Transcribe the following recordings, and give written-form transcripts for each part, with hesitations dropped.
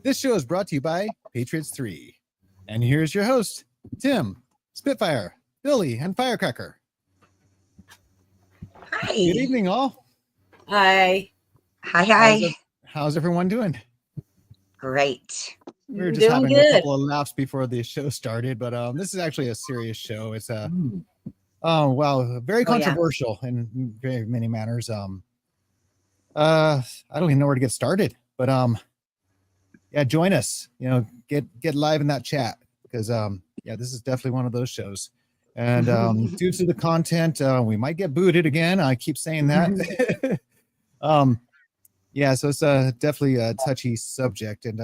This show is brought to you by Patriots 3. And here's your host, Tim, Spitfire, Billy, and Firecracker. Hi. Good evening, all. Hi. Hi. How's everyone doing? Great. We were just having a couple of laughs before the show started, but this is actually a serious show. It's very controversial in very many manners. I don't even know where to get started, but join us. Get live in that chat because this is definitely one of those shows. And due to the content, we might get booted again. I keep saying that. So it's definitely a touchy subject. And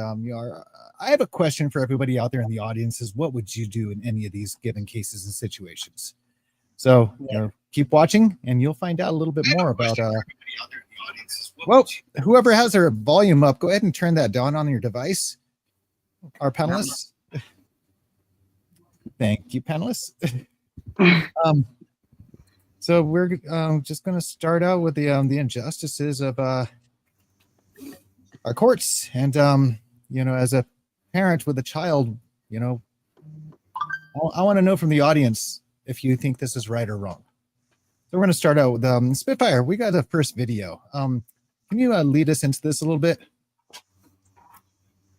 I have a question for everybody out there in the audience: is what would you do in any of these given cases and situations? So keep watching, and you'll find out a little bit more about. Whoever has their volume up, go ahead and turn that down on your device. Our panelists. Thank you, panelists. So we're just going to start out with the injustices of our courts, and as a parent with a child, I want to know from the audience if you think this is right or wrong. So we're going to start out with Spitfire. We got the first video. Can you lead us into this a little bit?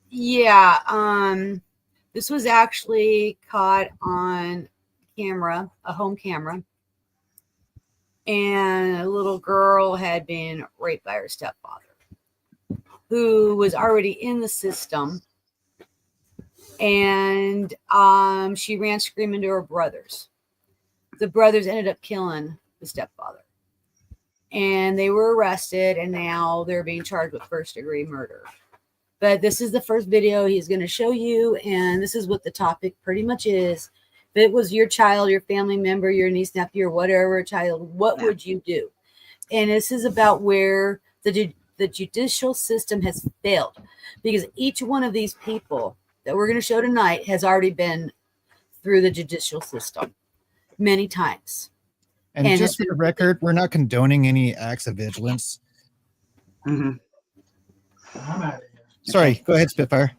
Yeah. This was actually caught on camera, a home camera. And a little girl had been raped by her stepfather, who was already in the system. And she ran screaming to her brothers. The brothers ended up killing the stepfather. And they were arrested, and now they're being charged with first-degree murder. But this is the first video he's going to show you, and this is what the topic pretty much is. If it was your child, your family member, your niece, nephew, or whatever child, what would you do? And this is about where the judicial system has failed, because each one of these people that we're going to show tonight has already been through the judicial system many times. And just for the record, we're not condoning any acts of vigilance. Mm-hmm. Sorry, go ahead, Spitfire.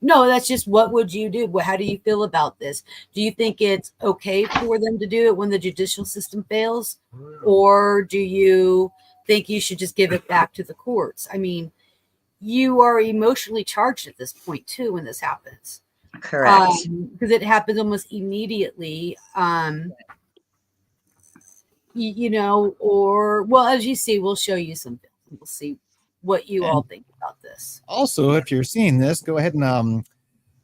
No, that's just what would you do? How do you feel about this? Do you think it's okay for them to do it when the judicial system fails? Or do you think you should just give it back to the courts? I mean, you are emotionally charged at this point, too, when this happens. Correct. Because it happens almost immediately. As you see, we'll show you some. We'll see what you all think about this. Also, if you're seeing this, go ahead and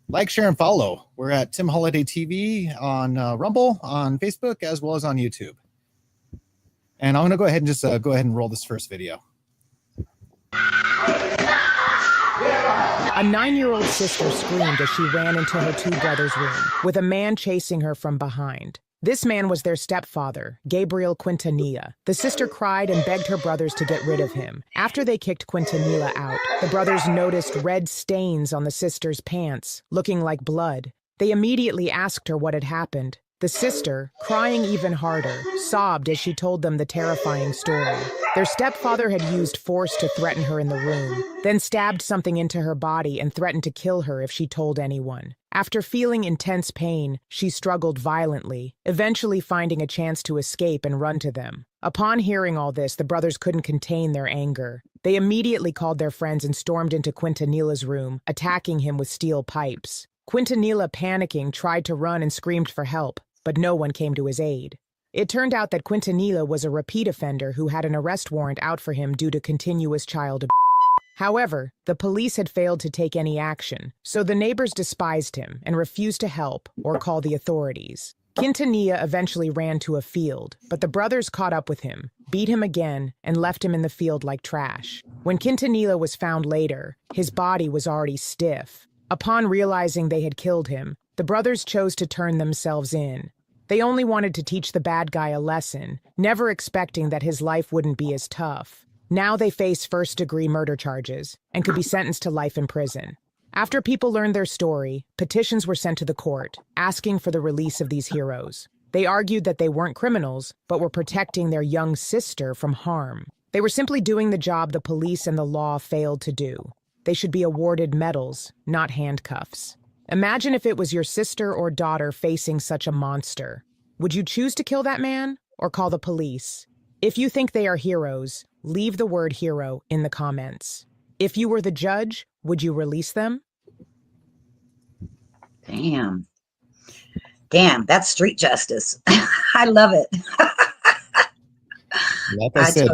like, share, and follow. We're at Tim Holliday TV on Rumble, on Facebook, as well as on YouTube. And I'm going to go ahead and just go ahead and roll this first video. A 9-year-old sister screamed as she ran into her two brothers' room, with a man chasing her from behind. This man was their stepfather, Gabriel Quintanilla. The sister cried and begged her brothers to get rid of him. After they kicked Quintanilla out, the brothers noticed red stains on the sister's pants, looking like blood. They immediately asked her what had happened. The sister, crying even harder, sobbed as she told them the terrifying story. Their stepfather had used force to threaten her in the room, then stabbed something into her body and threatened to kill her if she told anyone. After feeling intense pain, she struggled violently, eventually finding a chance to escape and run to them. Upon hearing all this, the brothers couldn't contain their anger. They immediately called their friends and stormed into Quintanilla's room, attacking him with steel pipes. Quintanilla, panicking, tried to run and screamed for help, but no one came to his aid. It turned out that Quintanilla was a repeat offender who had an arrest warrant out for him due to continuous child abuse. However, the police had failed to take any action, so the neighbors despised him and refused to help or call the authorities. Quintanilla eventually ran to a field, but the brothers caught up with him, beat him again, and left him in the field like trash. When Quintanilla was found later, his body was already stiff. Upon realizing they had killed him, the brothers chose to turn themselves in. They only wanted to teach the bad guy a lesson, never expecting that his life wouldn't be as tough. Now they face first-degree murder charges and could be sentenced to life in prison. After people learned their story, petitions were sent to the court, asking for the release of these heroes. They argued that they weren't criminals, but were protecting their young sister from harm. They were simply doing the job the police and the law failed to do. they should be awarded medals, not handcuffs. Imagine if it was your sister or daughter facing such a monster. Would you choose to kill that man or call the police? If you think they are heroes, leave the word hero in the comments. If you were the judge, would you release them? Damn. Damn, that's street justice. I love it. Like I said,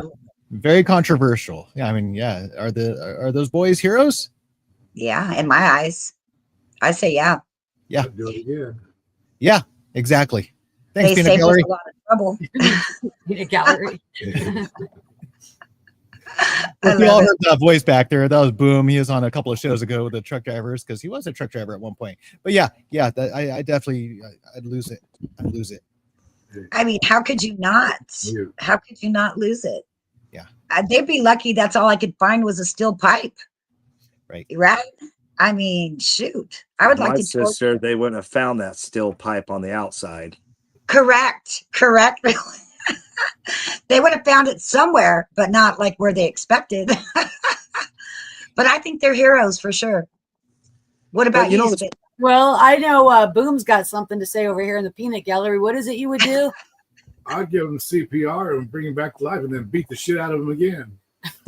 very controversial. Yeah, I mean, yeah. Are those boys heroes? Yeah, in my eyes. I say yeah. Yeah. Do it again. Yeah, exactly. Thanks, They Peanut saved us Gallery. a lot of trouble. Peanut gallery. If you all heard that voice back there, that was Boom. He was on a couple of shows ago with the truck drivers because he was a truck driver at one point. But yeah, I definitely, I'd lose it. I'd lose it. I mean, how could you not? How could you not lose it? Yeah. They'd be lucky that's all I could find was a steel pipe. Right. Right? I mean, shoot. I would like My to sister, they wouldn't have found that steel pipe on the outside. Correct. They would have found it somewhere, but not like where they expected. But I think they're heroes for sure. What about you know you? what's- Spit? Well, I know Boom's got something to say over here in the peanut gallery. What is it you would do? I'd give him CPR and bring him back to life and then beat the shit out of him again.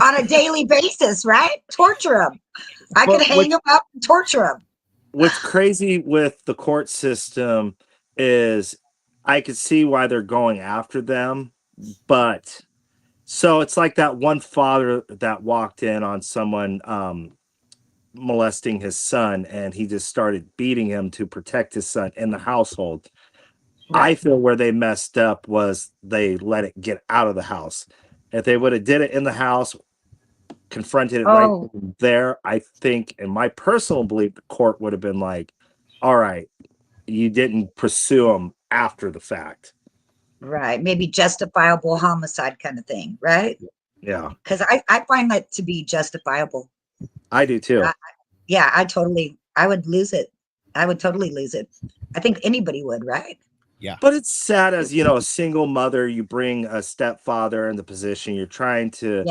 On a daily basis, right? Torture them. I could hang them up and torture them. What's crazy with the court system is I could see why they're going after them, but so it's like that one father that walked in on someone molesting his son, and he just started beating him to protect his son in the household. Right. I feel where they messed up was they let it get out of the house. If they would have did it in the house, confronted it right there, I think, in my personal belief, the court would have been like, all right, you didn't pursue him after the fact. Right. Maybe justifiable homicide kind of thing, right? Yeah, Because I find that to be justifiable. I do too. Yeah, I would lose it. I would totally lose it. I think anybody would, right? But it's sad as, a single mother, you bring a stepfather in the position, you're trying to,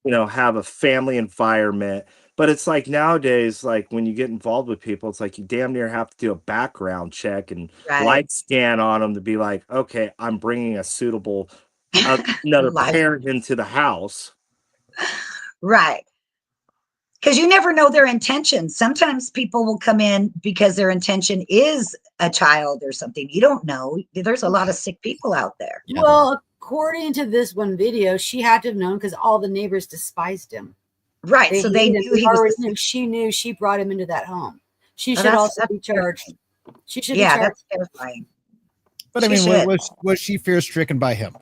have a family environment. But it's like nowadays, like when you get involved with people, it's like you damn near have to do a background check and light scan on them to be like, okay, I'm bringing a suitable, another parent into the house. Right. Because you never know their intentions. Sometimes people will come in because their intention is a child or something. You don't know. There's a lot of sick people out there. Yeah. Well, according to this one video, she had to have known because all the neighbors despised him. Right. So they knew he was. She knew she brought him into that home. She should that's also be charged. She should be Yeah, charged. that's terrifying. But I She mean, should. was she fear stricken by him?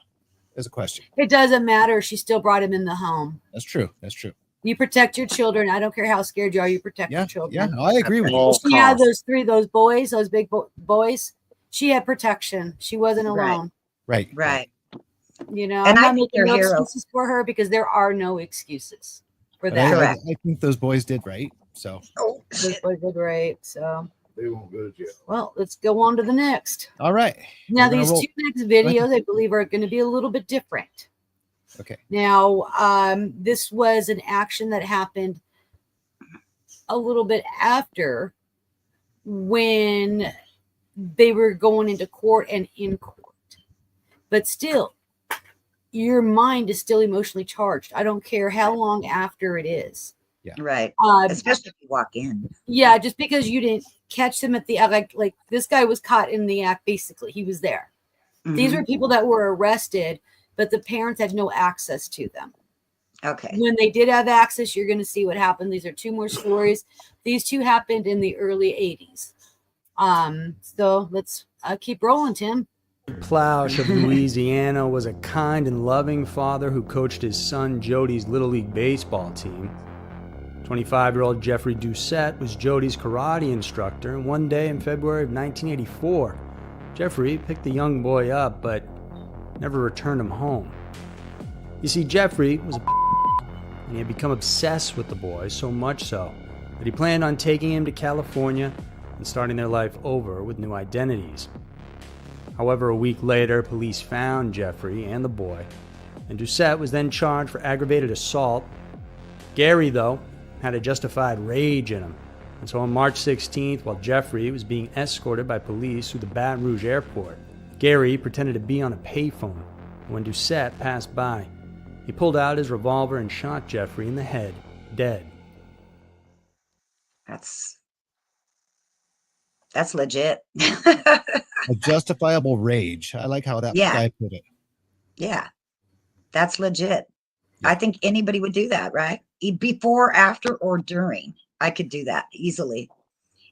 Is a question. It doesn't matter. She still brought him in the home. That's true. That's true. You protect your children. I don't care how scared you are. You protect your Yeah. children. Yeah. No, I agree with you. All She had costs. those boys, those big boys. She had protection. She wasn't Right. alone. Right. Right. You know, And I'm I not think making they're no heroes. excuses for her because there are no excuses for But that. Correct. I think those boys did right. So, Oh, Those shit. boys did right. So, They won't go to jail. well, let's go on to the next. all right. Now, We're gonna these roll. two next videos, I believe, are going to be a little bit different. Okay. Now, this was an action that happened a little bit after when they were going into court and in court. But still, your mind is still emotionally charged. I don't care how long after it is. Right. Um, Especially if you walk in. yeah, just because you didn't catch them at the like this guy was caught in the act. Basically, he was there. These Mhm. were people that were arrested, but the parents had no access to them. Okay. When they did have access, you're going to see what happened. These are two more stories. These two happened in the early 80s. So let's keep rolling, Tim. Plausch of Louisiana was a kind and loving father who coached his son Jody's Little League baseball team. 25-year-old Jeffrey Doucette was Jody's karate instructor, and one day in February of 1984, Jeffrey picked the young boy up, but never returned him home. You see, Jeffrey was a and he had become obsessed with the boy, so much so that he planned on taking him to California and starting their life over with new identities. However, a week later, police found Jeffrey and the boy, and Doucette was then charged for aggravated assault. Gary, though, had a justified rage in him. And so on March 16th, while Jeffrey was being escorted by police through the Baton Rouge airport, Gary pretended to be on a payphone. When Doucette passed by, he pulled out his revolver and shot Jeffrey in the head, dead. That's legit. A justifiable rage. I like how that guy put it. Yeah, that's legit. I think anybody would do that, right? Before, after, or during. I could do that easily.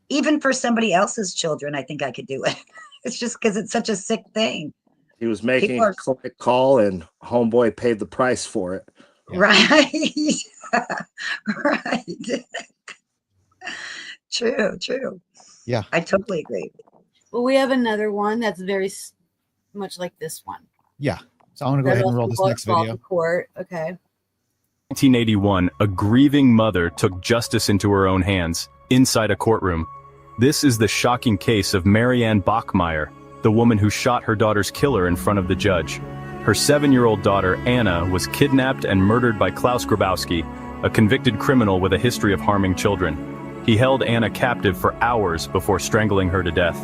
Even for somebody else's children, I think I could do it. It's just because it's such a sick thing. He was making a call and homeboy paid the price for it. Yeah. Right. Right. True. Yeah. I totally agree. Well, we have another one that's very much like this one. Yeah. So I want to go ahead and roll this next video. Court. Okay. 1981, a grieving mother took justice into her own hands, inside a courtroom. This is the shocking case of Marianne Bachmeyer, the woman who shot her daughter's killer in front of the judge. Her 7-year-old daughter, Anna, was kidnapped and murdered by Klaus Grabowski, a convicted criminal with a history of harming children. He held Anna captive for hours before strangling her to death.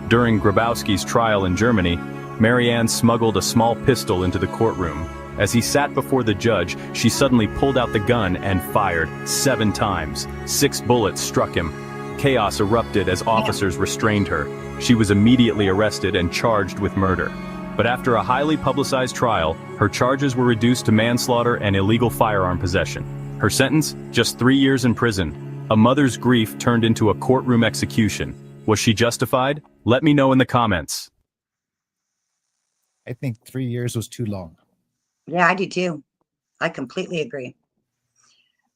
During Grabowski's trial in Germany, Marianne smuggled a small pistol into the courtroom. As he sat before the judge, she suddenly pulled out the gun and fired 7 times. 6 bullets struck him. Chaos erupted as officers restrained her. She was immediately arrested and charged with murder. But after a highly publicized trial, her charges were reduced to manslaughter and illegal firearm possession. Her sentence? Just 3 years in prison. A mother's grief turned into a courtroom execution. Was she justified? Let me know in the comments. I think 3 years was too long. Yeah, I do too. I completely agree.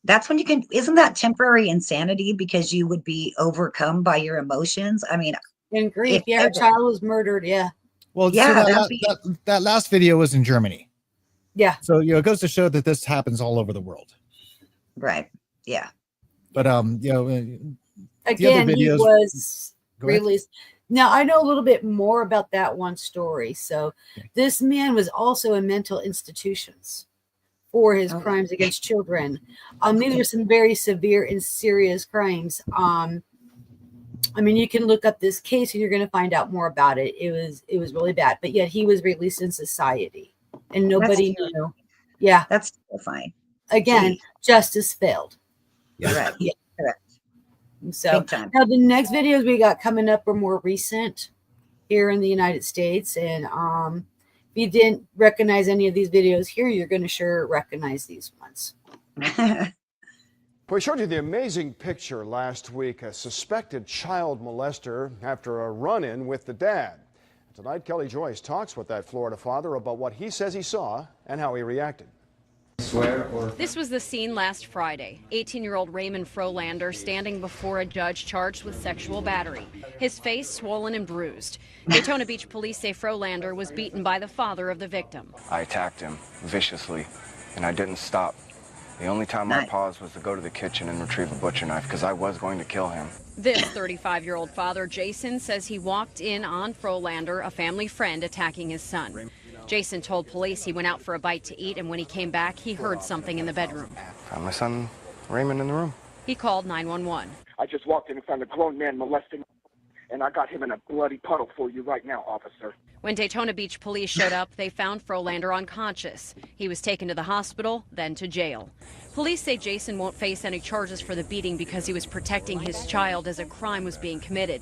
That's when you can, isn't that temporary insanity because you would be overcome by your emotions? I mean, in grief, her child was murdered. Yeah. Well, yeah, that last video was in Germany. Yeah. So, it goes to show that this happens all over the world. Right. Yeah. But, again, he was released. Now, I know a little bit more about that one story. So this man was also in mental institutions for his crimes against children. These are some very severe and serious crimes. I mean, you can look up this case and you're going to find out more about it. It was really bad, but yet he was released in society and nobody knew. Yeah. That's fine. Again, justice failed. Yeah. Right. Yeah. Correct. So now the next videos we got coming up are more recent here in the United States. And if you didn't recognize any of these videos here, you're going to sure recognize these ones. We showed you the amazing picture last week, a suspected child molester after a run-in with the dad. Tonight, Kelly Joyce talks with that Florida father about what he says he saw and how he reacted. This was the scene last Friday. 18-year-old Raymond Frolander standing before a judge charged with sexual battery. His face swollen and bruised. Daytona Beach police say Frolander was beaten by the father of the victim. I attacked him viciously, and I didn't stop. The only time I paused was to go to the kitchen and retrieve a butcher knife because I was going to kill him. This 35-year-old father, Jason, says he walked in on Frolander, a family friend, attacking his son. Jason told police he went out for a bite to eat, and when he came back, he heard something in the bedroom. Found my son, Raymond, in the room. He called 911. I just walked in and found a grown man molesting, and I got him in a bloody puddle for you right now, officer. When Daytona Beach police showed up, they found Frolander unconscious. He was taken to the hospital, then to jail. Police say Jason won't face any charges for the beating because he was protecting his child as a crime was being committed.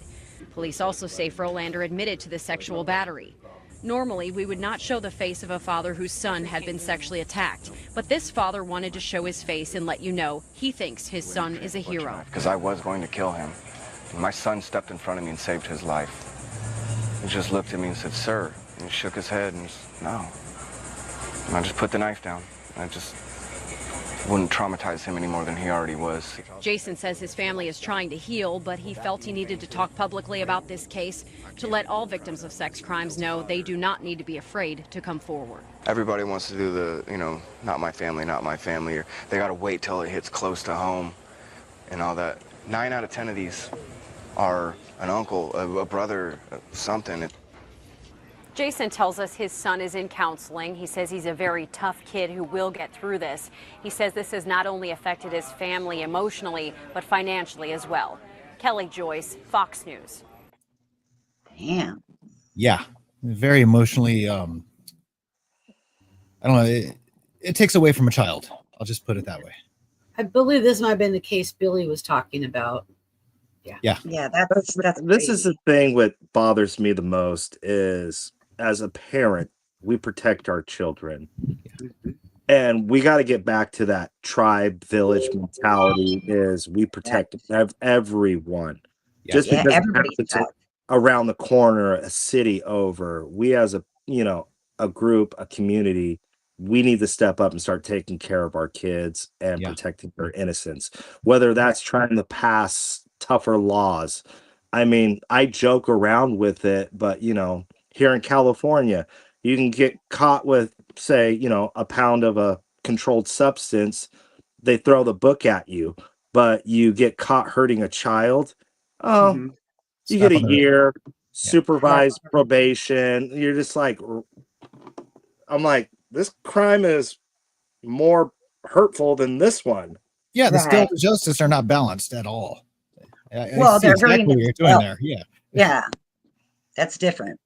Police also say Frolander admitted to the sexual battery. Normally, we would not show the face of a father whose son had been sexually attacked, but this father wanted to show his face and let you know he thinks his son is a hero. Because I was going to kill him. And my son stepped in front of me and saved his life. He just looked at me and said, "Sir," and he shook his head and said, "No." And I just put the knife down. I just wouldn't traumatize him any more than he already was. Jason says his family is trying to heal, but he felt he needed to talk publicly about this case to let all victims of sex crimes know they do not need to be afraid to come forward. Everybody wants to do the, not my family, or they got to wait till it hits close to home and all that. 9 out of 10 of these are an uncle, a brother, something. Jason tells us his son is in counseling. He says he's a very tough kid who will get through this. He says this has not only affected his family emotionally, but financially as well. Kelly Joyce, Fox News. Damn. Yeah, very emotionally. I don't know. It takes away from a child. I'll just put it that way. I believe this might have been the case Billy was talking about. Yeah. That's This is the thing what bothers me the most is as a parent, we protect our children. And we got to get back to that tribe village mentality is we protect everyone. Just because it happens around the corner, a city over, we as a, a group, a community, we need to step up and start taking care of our kids and protecting their innocence, whether that's trying to pass tougher laws. I mean, I joke around with it, but here in California, you can get caught with, say, a pound of a controlled substance. They throw the book at you, but you get caught hurting a child. Oh, you get a year, supervised probation. You're just like, I'm like, this crime is more hurtful than this one. Yeah, the scales of justice are not balanced at all. Well, they're exactly what you're doing there. Yeah, that's different.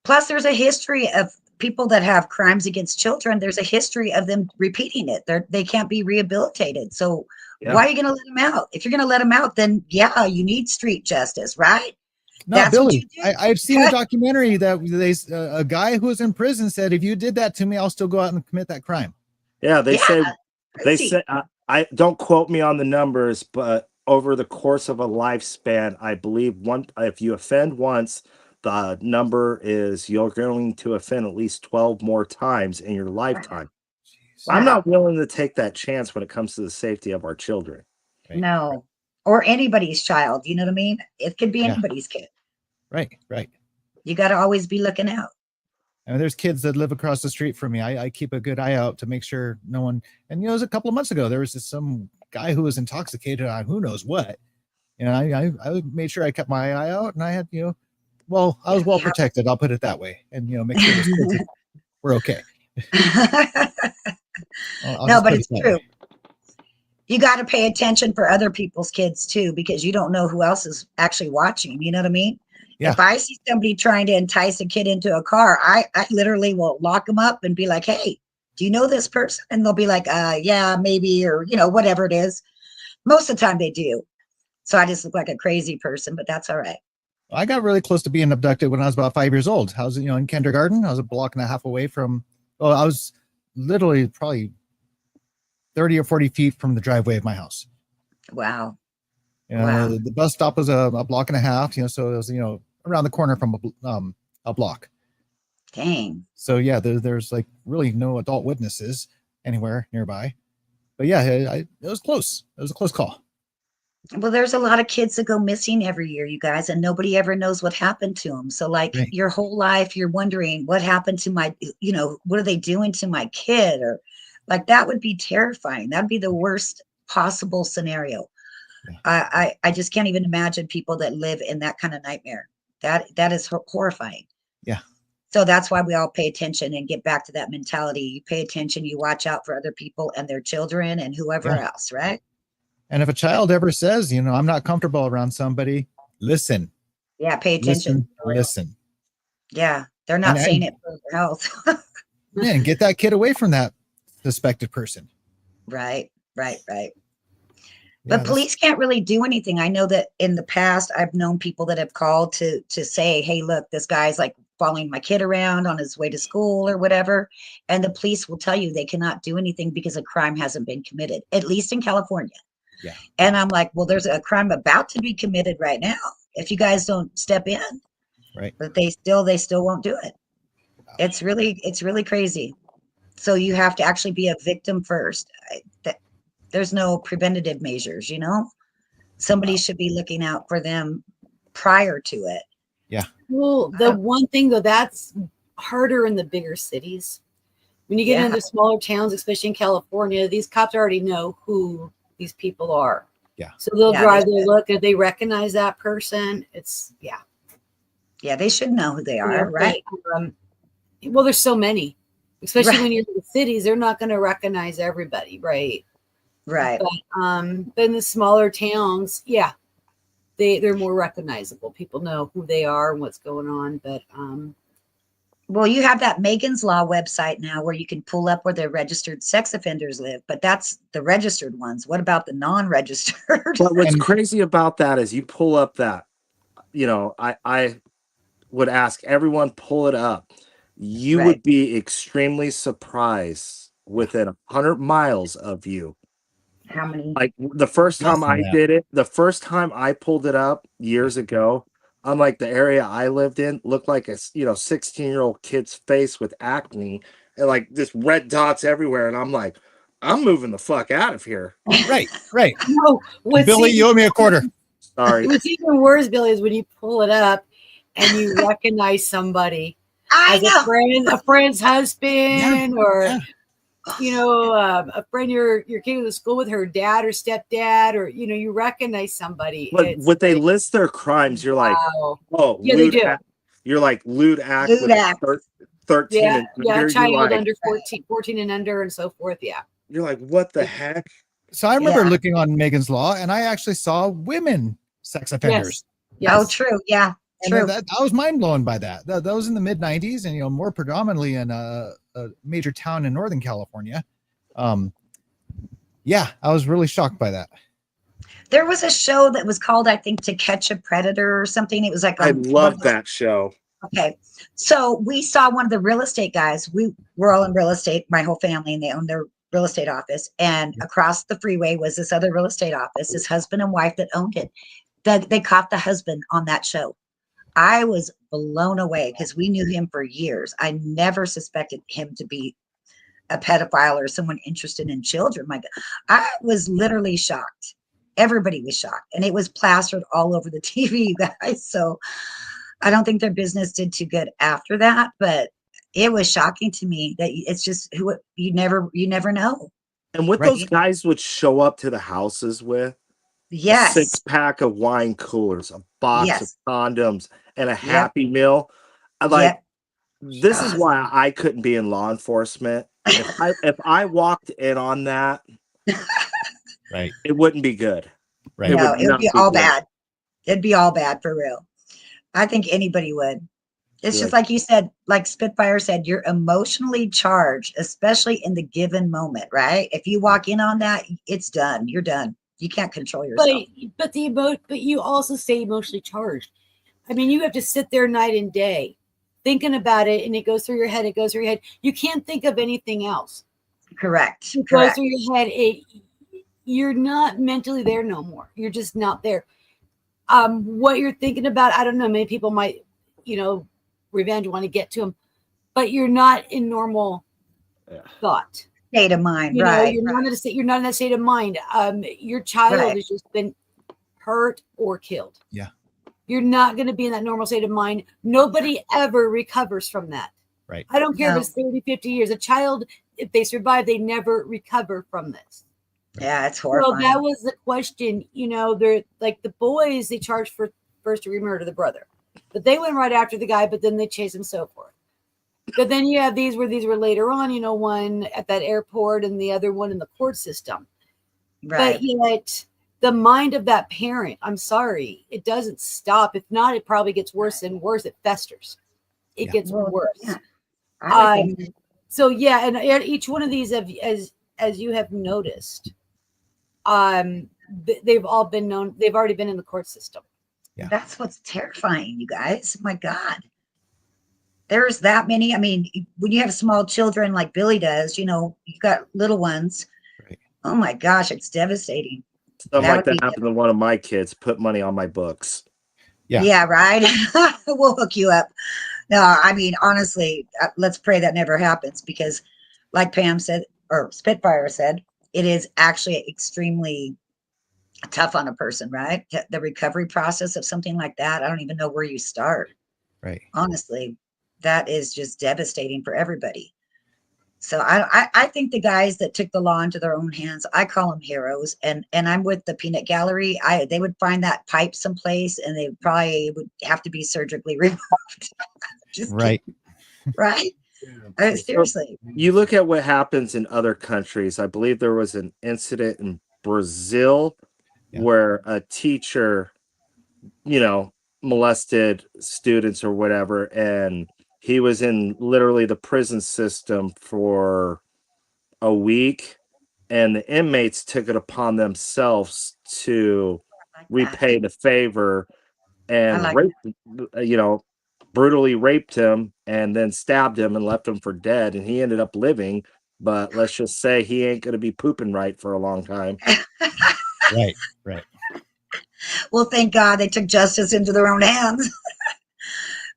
Plus, there's a history of people that have crimes against children. There's a history of them repeating it. They can't be rehabilitated. So why are you going to let them out? If you're going to let them out, then you need street justice, right? No, that's Billy, I've seen a documentary that a guy who was in prison said, if you did that to me, I'll still go out and commit that crime. Yeah, they say, I don't quote me on the numbers, but over the course of a lifespan, I believe if you offend once, the number is you're going to offend at least 12 more times in your lifetime. Wow. I'm not willing to take that chance when it comes to the safety of our children. Right. No, or anybody's child. You know what I mean? It could be anybody's kid. Right. You got to always be looking out. I mean, there's kids that live across the street from me. I keep a good eye out to make sure no one. And it was a couple of months ago. There was some guy who was intoxicated on who knows what. I made sure I kept my eye out, and I had I was well protected. I'll put it that way, and make sure those kids were okay. No, but it's true. You got to pay attention for other people's kids too, because you don't know who else is actually watching. You know what I mean? Yeah. If I see somebody trying to entice a kid into a car, I literally will lock them up and be like, hey, do you know this person? And they'll be like, yeah, maybe, or, whatever it is. Most of the time they do. So I just look like a crazy person, but that's all right. I got really close to being abducted when I was about 5 years old. I was, in kindergarten. I was a block and a half away from, I was literally probably 30 or 40 feet from the driveway of my house. Wow. Wow. The bus stop was a block and a half, so it was, around the corner from a block. Dang. So yeah, there's like really no adult witnesses anywhere nearby. But yeah, it was close. It was a close call. Well, there's a lot of kids that go missing every year, you guys, and nobody ever knows what happened to them. So your whole life, you're wondering what happened to my, what are they doing to my kid? Or that would be terrifying. That'd be the worst possible scenario. Yeah. I just can't even imagine people that live in that kind of nightmare. That is horrifying. Yeah. So that's why we all pay attention and get back to that mentality. You pay attention, you watch out for other people and their children and whoever else, right? And if a child ever says, I'm not comfortable around somebody, listen. Yeah, pay attention. Listen. Yeah, they're not saying it for their health. Yeah, and get that kid away from that suspected person. Right. But police can't really do anything. I know that in the past, I've known people that have called to say, hey, look, this guy's following my kid around on his way to school or whatever. And the police will tell you they cannot do anything because a crime hasn't been committed, at least in California. Yeah. And I'm like, well, there's a crime about to be committed right now. If you guys don't step in, right. But they still won't do it. It's really crazy. So you have to actually be a victim first. There's no preventative measures, somebody should be looking out for them prior to it. Yeah. Well, the one thing though, that's harder in the bigger cities. When you get into smaller towns, especially in California, these cops already know who these people are. Yeah. So they'll drive, they look, if they recognize that person, it's. Yeah, they should know who they are, Yeah, right? Well, there's so many, especially Right. when you're in the cities, they're not going to recognize everybody, right? Right. But in the smaller towns, yeah, they're more recognizable. People know who they are and what's going on. But well, you have that Megan's Law website now where you can pull up where the registered sex offenders live, but that's the registered ones. What about the non-registered? But what's crazy about that is you pull up that, I would ask everyone pull it up. You Right. would be extremely surprised within 100 miles of you. How many? Like the first time Less than I that. did it, the first time I pulled it up years ago, I'm like, the area I lived in looked like a 16-year-old kid's face with acne and like this red dots everywhere. And I'm like, I'm moving the fuck out of here. Right. no, Billy, you owe me a quarter. Sorry. What's even worse, Billy, is when you pull it up and you recognize somebody I as know. a friend's husband, or Yeah. a friend you're kid to school with, her dad or stepdad, or you recognize somebody. But It's when they like, list their crimes, you're like, wow. oh, Yeah, they do. You're like lewd act Lewd with a act. 13 Yeah, and yeah, under. child You're like, under 14 and under, and so forth. Yeah. you're like, what the heck? So I remember Yeah. looking on Megan's Law, and I actually saw women sex offenders. Yes. Oh, true. Yeah. And True. I was mind blown by that. That was in the mid '90s, and more predominantly in a major town in Northern California. Yeah, I was really shocked by that. There was a show that was called, I think, To Catch a Predator or something. It was like I love that show. Okay. So we saw one of the real estate guys. We were all in real estate, my whole family, and they owned their real estate office. And across the freeway was this other real estate office, his husband and wife that owned it. They caught the husband on that show. I was blown away because we knew him for years. I never suspected him to be a pedophile or someone interested in children. My God, I was literally shocked. Everybody was shocked. And it was plastered all over the TV, you guys. So I don't think their business did too good after that, but it was shocking to me that it's just who you never know. And what Right. those guys would show up to the houses with, Yes. a 6-pack of wine coolers, a box Yes. of condoms, and a Happy Meal. This is why I couldn't be in law enforcement. If I walked in on that, Right. it wouldn't be good. Right. No, would it would not be all good. bad. It'd be all bad for real. I think anybody would. It's Be just like- like you said, like Spitfire said, you're emotionally charged, especially in the given moment, right? If you walk in on that, it's done. You're done. You can't control yourself. But you also stay emotionally charged. I mean, you have to sit there night and day thinking about it, and it goes through your head. It goes through your head. You can't think of anything else. Correct. It goes Correct. through your head. You're not mentally there no more. You're just not there. What you're thinking about, I don't know. Many people might, revenge, want to get to them, but you're not in normal thought. State of mind, You're right? not in a state. You're not in that state of mind. Your child Right. has just been hurt or killed. Yeah. You're not going to be in that normal state of mind. Nobody ever recovers from that. Right. I don't care No. if it's 30, 50 years. A child, if they survive, they never recover from this. Yeah, it's Well, horrifying. that was the question. They're like the boys, they charged for first degree murder, the brother, but they went right after the guy, but then they chased him, so forth. But then you have these were later on, one at that airport and the other one in the court system. Right. But yet the mind of that parent, I'm sorry, it doesn't stop. If not, it probably gets worse and worse. It festers. It gets Well, worse. yeah. I would think So yeah, and each one of these, as you have noticed, they've all been known. They've already been in the court system. Yeah. that's what's terrifying, you guys. My God. There's that many. I mean, when you have small children like Billy does, you've got little ones. Right. Oh my gosh, it's devastating. Something That like would that be happened to one of my kids. Put money on my books. Yeah. Yeah, right. We'll hook you up. No, I mean, honestly, let's pray that never happens because, like Pam said, or Spitfire said, it is actually extremely tough on a person, right? The recovery process of something like that. I don't even know where you start. Right. Honestly, that is just devastating for everybody. So I think the guys that took the law into their own hands, I call them heroes. And I'm with the peanut gallery. They would find that pipe someplace, and they probably would have to be surgically removed. Just right. Right. Seriously. You look at what happens in other countries. I believe there was an incident in Brazil where a teacher, molested students or whatever, and he was in literally the prison system for a week, and the inmates took it upon themselves to repay the favor and brutally raped him and then stabbed him and left him for dead, and he ended up living, but let's just say he ain't going to be pooping right for a long time. Right. Well, thank God they took justice into their own hands.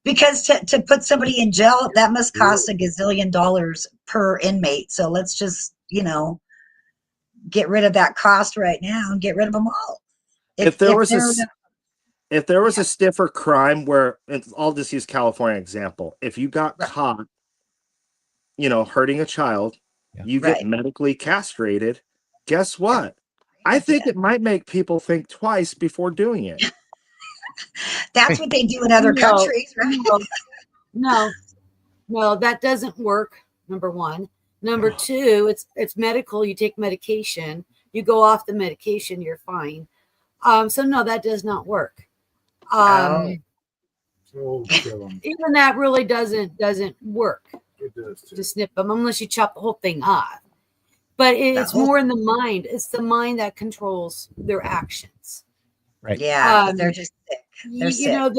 Because to put somebody in jail, that must cost $1 gazillion per inmate. So let's just, get rid of that cost right now and get rid of them all. If there was a stiffer crime where, I'll just use California example. If you got caught, hurting a child, you get medically castrated. Guess what? I think it might make people think twice before doing it. That's what they do in other countries, right? No, that doesn't work. Number one. Number two, it's medical. You take medication. You go off the medication, you're fine. So no, that does not work. Even that really doesn't work. It does too. To snip them unless you chop the whole thing off. But it's more in the mind. It's the mind that controls their actions. Right. Yeah, they're just sick. They're sick.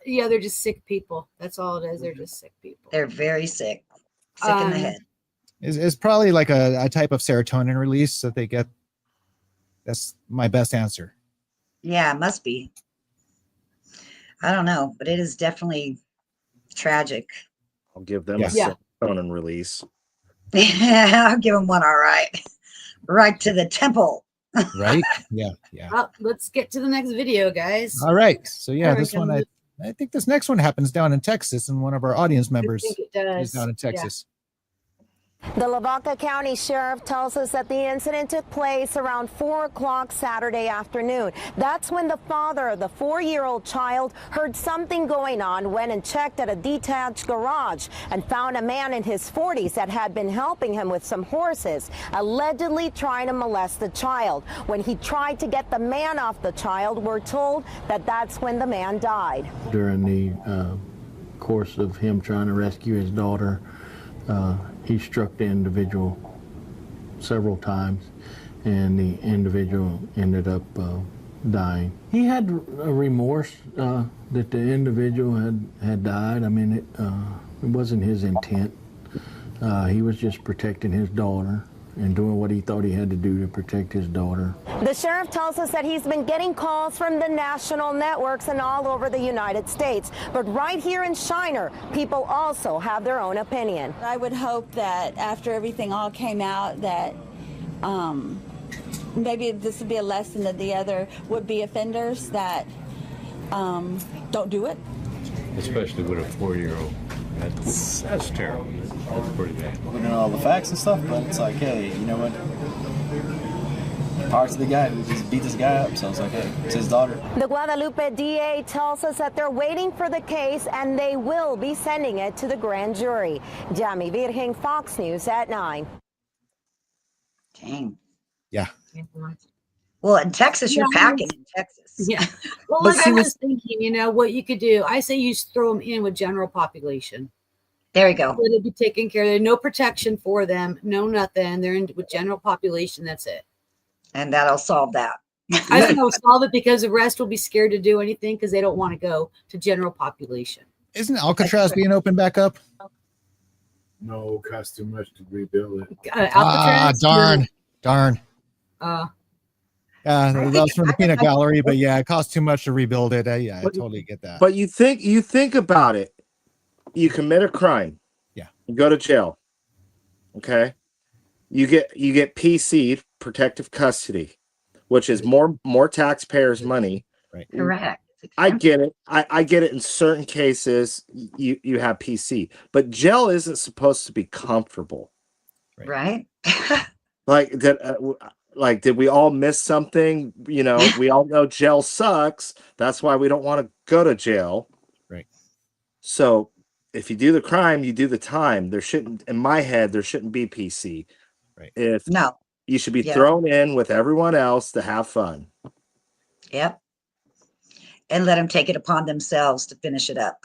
They're just sick people. That's all it is. They're just sick people. They're very sick. Sick in the head. Is probably like a type of serotonin release that they get. That's my best answer. Yeah, it must be. I don't know, but it is definitely tragic. I'll give them a serotonin release. Yeah, I'll give them one. All right. Right to the temple. Right? Yeah. Well, let's get to the next video, guys. All right. So this one, I think this next one happens down in Texas, and one of our audience members is down in Texas. The Lavaca County Sheriff tells us that the incident took place around 4 o'clock Saturday afternoon. That's when the father of the 4-year-old child heard something going on, went and checked at a detached garage and found a man in his 40s that had been helping him with some horses, allegedly trying to molest the child. When he tried to get the man off the child, we're told that that's when the man died. During the course of him trying to rescue his daughter, he struck the individual several times, and the individual ended up dying. He had a remorse that the individual had died. I mean, it wasn't his intent. He was just protecting his daughter and doing what he thought he had to do to protect his daughter. The sheriff tells us that he's been getting calls from the national networks and all over the United States. But right here in Shiner, people also have their own opinion. I would hope that after everything all came out that maybe this would be a lesson that the other would-be offenders that don't do it. Especially with a 4-year-old. That's terrible. That's pretty bad. We know all the facts and stuff, but it's like, hey, you know what? Power to the guy who just beat this guy up, so it's like, hey, it's his daughter. The Guadalupe DA tells us that they're waiting for the case and they will be sending it to the grand jury. Jamie Virgen, Fox News at 9. Dang. Yeah. Well, in Texas, you're packing in Texas. Yeah. Well, like I was thinking, what you could do, I say you throw them in with general population. There you go. Let it be taken care of. There's no protection for them, no nothing. They're in with general population. That's it. And that'll solve that. I think it'll solve it because the rest will be scared to do anything because they don't want to go to general population. Isn't Alcatraz being opened back up? No, it costs too much to rebuild it. Alcatraz? Darn. That was from the peanut gallery, but it costs too much to rebuild it. I totally get that. But you think about it. You commit a crime. Yeah. You go to jail. Okay. You get PC'd, protective custody, which is more taxpayers' money. Right. Correct. I get it. I get it. In certain cases, you have PC, but jail isn't supposed to be comfortable, right? Like did we all miss something? You know, we all know jail sucks. That's why we don't want to go to jail. Right. So if you do the crime, you do the time. There shouldn't, in my head, there shouldn't be PC. Right. If No, you should be thrown in with everyone else to have fun. Yep. And let them take it upon themselves to finish it up.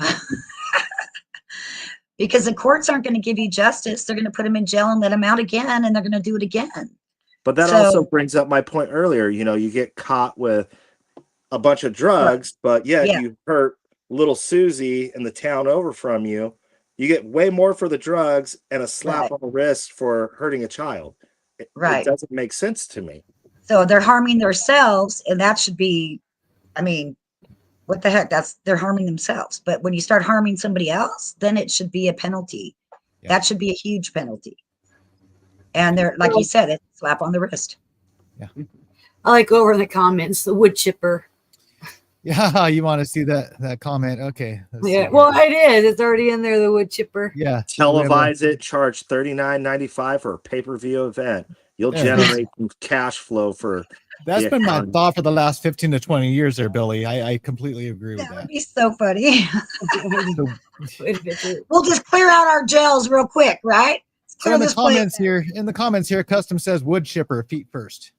Because the courts aren't going to give you justice. They're going to put them in jail and let them out again, and they're going to do it again. But that also brings up my point earlier. You know, you get caught with a bunch of drugs, but yet you hurt little Susie in the town over from you. You get way more for the drugs and a slap on the wrist for hurting a child. It doesn't make sense to me. So they're harming themselves, and that should be, I mean, what the heck? They're harming themselves. But when you start harming somebody else, then it should be a penalty. Yeah. That should be a huge penalty. And they're, like you said, it's a slap on the wrist. Yeah. I like over in the comments, the wood chipper. Yeah, you want to see that comment? Okay. Yeah, well, it is. It's already in there. The wood chipper. Yeah. Televise it. Charge $39.95 for a pay-per-view event. You'll generate some cash flow for. That's been my thought for the last 15 to 20 years there, Billy. I completely agree with that. That would be so funny. We'll just clear out our jails real quick, right? So in the comments here, Custom says wood chipper, feet first.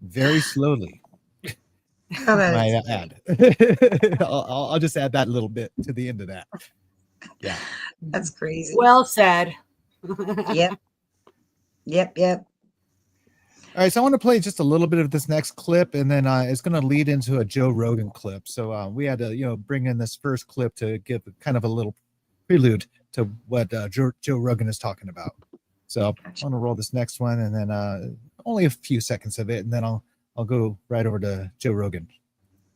Very slowly. Might add. I'll just add that little bit to the end of that. Yeah. That's crazy. Well said. Yep. Yep. All right, so I want to play just a little bit of this next clip, and then it's going to lead into a Joe Rogan clip. So we had to, bring in this first clip to give kind of a little prelude to what Joe Rogan is talking about. So I want to roll this next one, and then only a few seconds of it, and then I'll go right over to Joe Rogan.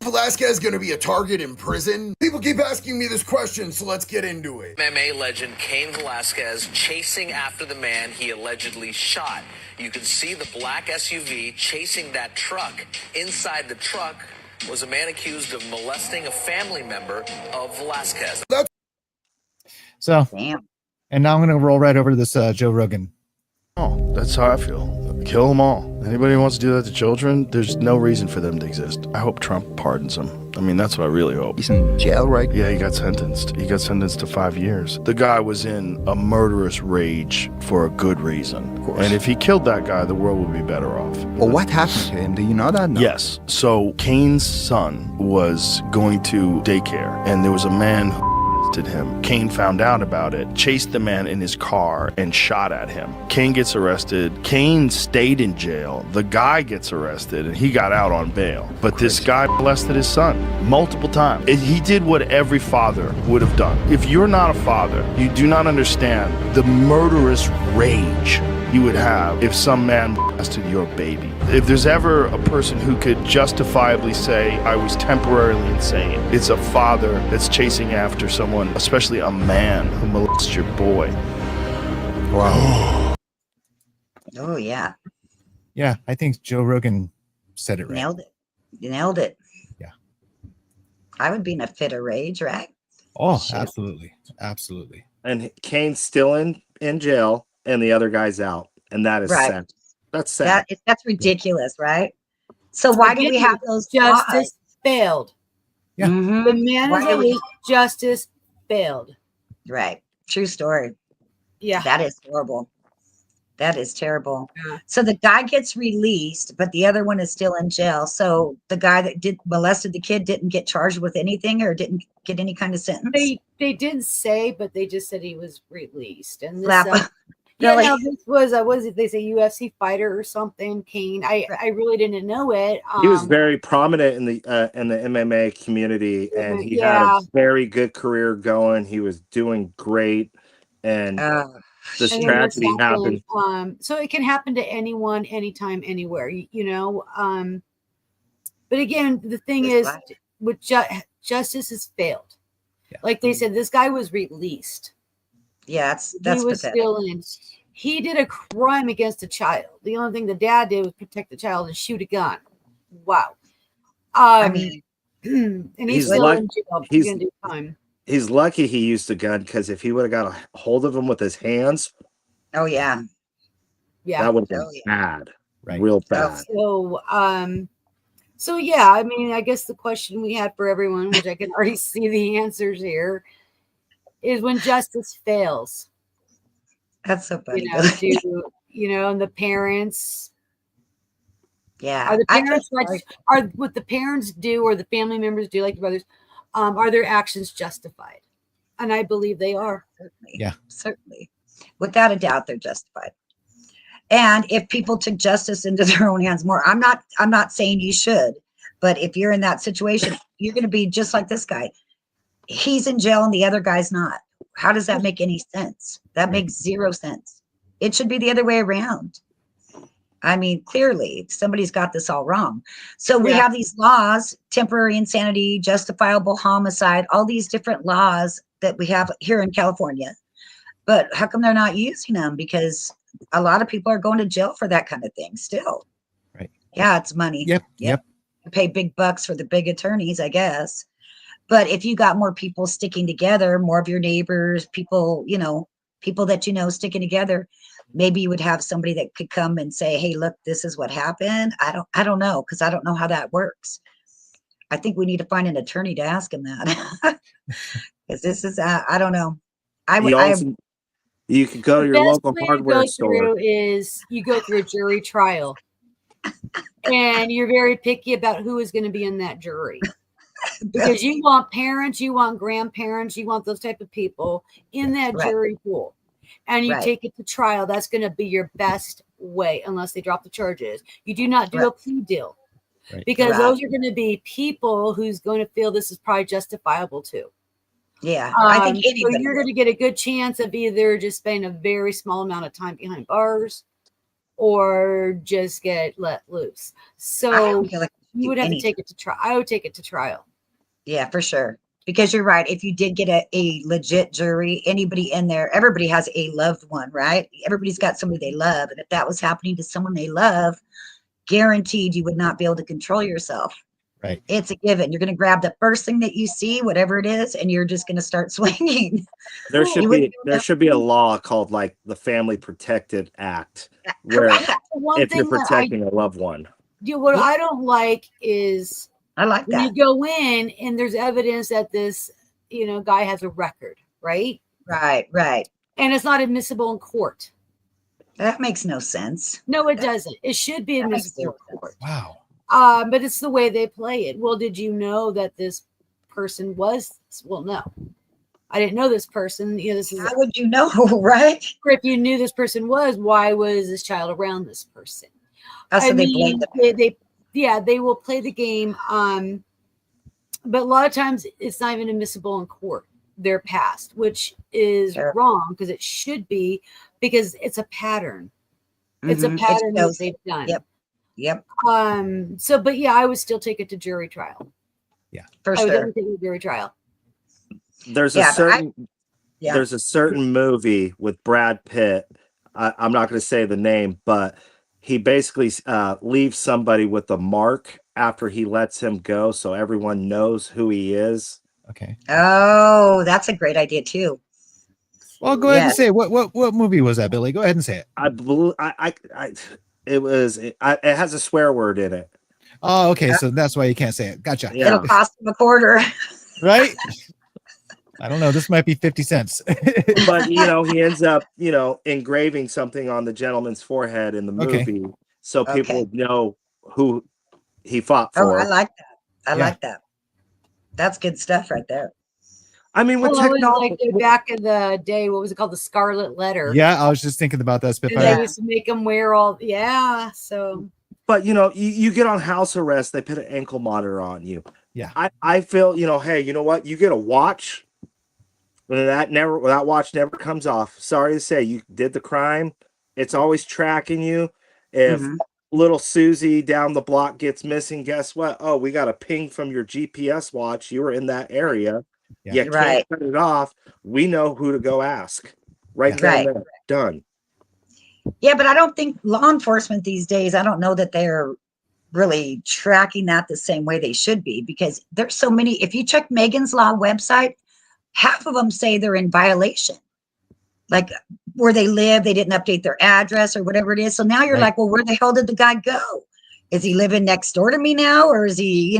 Velasquez going to be a target in prison? People keep asking me this question, so let's get into it. MMA legend Cain Velasquez chasing after the man he allegedly shot. You can see the black SUV chasing that truck. Inside the truck was a man accused of molesting a family member of Velasquez. So, and now I'm going to roll right over to this Joe Rogan. Oh, that's how I feel. Kill them all. Anybody who wants to do that to children, there's no reason for them to exist. I hope Trump pardons him. I mean, that's what I really hope. He's in jail, right? Yeah, he got sentenced. He got sentenced to 5 years. The guy was in a murderous rage for a good reason. Of course. And if he killed that guy, the world would be better off. Well, what happened to him? Do you know that? No. Yes. So Cain's son was going to daycare, and there was a man who him. Cain found out about it, chased the man in his car, and shot at him. Cain gets arrested. Cain stayed in jail. The guy gets arrested, and he got out on bail. But this guy molested his son multiple times. He did what every father would have done. If you're not a father, you do not understand the murderous rage you would have if some man molested your baby. If there's ever a person who could justifiably say, I was temporarily insane, it's a father that's chasing after someone, especially a man who molests your boy. Wow. Oh, yeah. Yeah, I think Joe Rogan said it right. Nailed it. You nailed it. Yeah. I would be in a fit of rage, right? Oh, absolutely. Absolutely. And Cain's still in jail, and the other guy's out, and that is sad. That's sad. That's ridiculous, right? So why do we have those justice failed? Yeah. Mm-hmm. The man is released, justice failed. Right. True story. Yeah. That is horrible. That is terrible. Yeah. So the guy gets released, but the other one is still in jail. So the guy that molested the kid didn't get charged with anything or didn't get any kind of sentence? They didn't say, but they just said he was released. And this, really? Yeah, no, this was what is it? They say UFC fighter or something. Cain. I really didn't know it. He was very prominent in the MMA community, and he had a very good career going. He was doing great, and this tragedy happened. So it can happen to anyone, anytime, anywhere. You know. But again, the thing is, with justice has failed. Yeah. Like they said, this guy was released. Yeah, that's he was pathetic. Still in. He did a crime against a child. The only thing the dad did was protect the child and shoot a gun. wow. I mean, and he's He's still like in jail. he's Gonna do time. he's lucky he used a gun, because if he would have got a hold of him with his hands, oh yeah, Yeah. that would have been Oh, yeah. bad, Right. real Oh, bad. So yeah, I mean, I guess the question we had for everyone, which I can already see the answers here, is when justice fails. that's so funny. And the parents. Yeah, Are the I parents can't- are what the parents do or the family members do, like the brothers, are their actions justified? And I believe they are. Yeah. Certainly. Without a doubt, they're justified. And if people took justice into their own hands more, I'm not saying you should, but if you're in that situation, you're going to be just like this guy. He's in jail and the other guy's not. How does that make any sense? That makes zero sense. It should be the other way around. I mean, clearly somebody's got this all wrong. So we have these laws, temporary insanity, justifiable homicide, all these different laws that we have here in California. But how come they're not using them? Because a lot of people are going to jail for that kind of thing still. Right. Yeah, it's money. Yep. You pay big bucks for the big attorneys, I guess. But if you got more people sticking together, more of your neighbors, people that sticking together, maybe you would have somebody that could come and say, hey, look, this is what happened. I don't know, because I don't know how that works. I think we need to find an attorney to ask him that. Because this is I don't know. You could go to your local hardware store. Is you go through a jury trial, and you're very picky about who is going to be in that jury, because you want parents, you want grandparents, you want those type of people in that jury pool, and you take it to trial. That's going to be your best way, unless they drop the charges. You do not do a plea deal, because those are going to be people who's going to feel this is probably justifiable too. Yeah, I think so you're going to get a good chance of either just spending a very small amount of time behind bars, or just get let loose. So you would have to take it to trial. I would take it to trial. Yeah, for sure. Because you're right. If you did get a legit jury, anybody in there, everybody has a loved one, right? Everybody's got somebody they love. And if that was happening to someone they love, guaranteed you would not be able to control yourself. Right. It's a given. You're going to grab the first thing that you see, whatever it is, and you're just going to start swinging. There should be a law called like the Family Protected Act, where if you're protecting a loved one. What I don't like is I like when that. you go in and there's evidence that this guy has a record, right? Right. And it's not admissible in court. That makes no sense. No, it doesn't. It should be admissible in court. Wow. But it's the way they play it. Well, did you know that this person was? Well, no, I didn't know this person. This is how would you know, right? Or if you knew this person was, why was this child around this person? So they blame they will play the game. But a lot of times it's not even admissible in court. Their past, which is wrong, because it should be, because it's a pattern. It's a pattern that they've done. Yep. But yeah, I would still take it to jury trial. Yeah, for I would sure. take it to jury trial. There's a certain movie with Brad Pitt. I'm not going to say the name, but he basically leaves somebody with a mark after he lets him go, so everyone knows who he is. Okay. Oh, that's a great idea too. Well, go ahead and say it. What movie was that, Billy? Go ahead and say it. It has a swear word in it. Oh, okay. So that's why you can't say it. Gotcha. Yeah. It'll cost him a quarter. Right? I don't know. This might be 50 cents. But, he ends up, engraving something on the gentleman's forehead in the movie. So people would know who he fought for. Oh, I like that. I like that. That's good stuff right there. I mean, with technology, like back in the day, what was it called? The Scarlet Letter. Yeah, I was just thinking about that. And they used to make them wear all. Yeah, so. But you get on house arrest, they put an ankle monitor on you. Yeah, I feel hey, you know what? You get a watch. When that watch never comes off. Sorry to say, you did the crime. It's always tracking you. If little Susie down the block gets missing, guess what? Oh, we got a ping from your GPS watch. You were in that area. Yeah. You can't cut it off. We know who to go ask. There. Done. Yeah, but I don't think law enforcement these days, I don't know that they're really tracking that the same way they should be, because there's so many. If you check Megan's Law website, half of them say they're in violation. Like where they live, they didn't update their address or whatever it is. So now you're like, well, where the hell did the guy go? Is he living next door to me now? Or is he,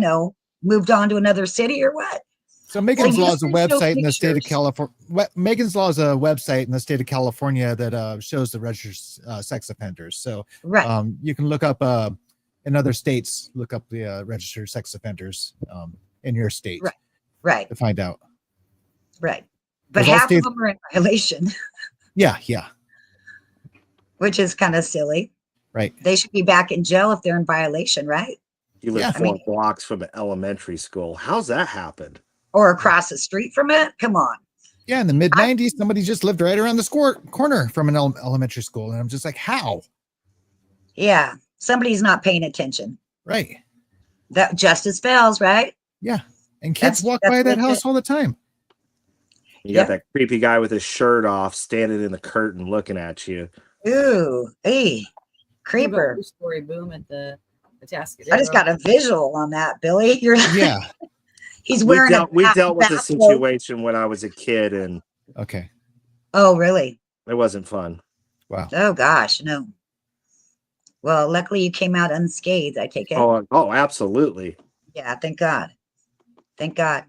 moved on to another city or what? So Megan's Law is a website in the state of California. Megan's Law is a website in the state of California that shows the registered sex offenders. So you can look up in other states, look up the registered sex offenders in your state. Right. To find out. Right. But half of them are in violation. Yeah. Which is kind of silly. Right. They should be back in jail if they're in violation, right? You live 4 blocks from an elementary school. How's that happened? Or across the street from it? Come on. Yeah, in the mid 90s, somebody just lived right around the corner from an elementary school. And I'm just like, how? Yeah. Somebody's not paying attention. Right. That justice fails, right? Yeah. And kids walk by that house all the time. You got that creepy guy with his shirt off standing in the curtain looking at you. Ooh, hey, creeper. Story boom at the Tascadero. I just got a visual on that, Billy. You're he's wearing we dealt with the situation when I was a kid, and oh, really? It wasn't fun. Wow. Oh gosh, no. Well, luckily you came out unscathed, I take it. Oh, absolutely. Yeah, thank God. Thank God.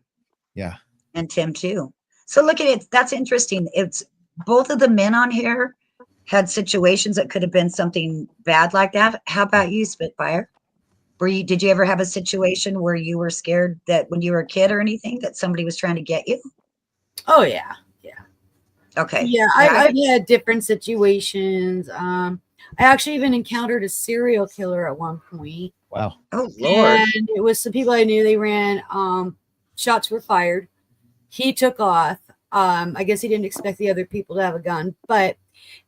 Yeah. And Tim too. So look at it. That's interesting. It's both of the men on here had situations that could have been something bad like that. How about you, Spitfire? Did you ever have a situation where you were scared that when you were a kid or anything that somebody was trying to get you? Oh yeah. Okay. Yeah, I've had different situations. I actually even encountered a serial killer at one point. Wow. Oh Lord. And it was some people I knew. They ran. Shots were fired. He took off. I guess he didn't expect the other people to have a gun, but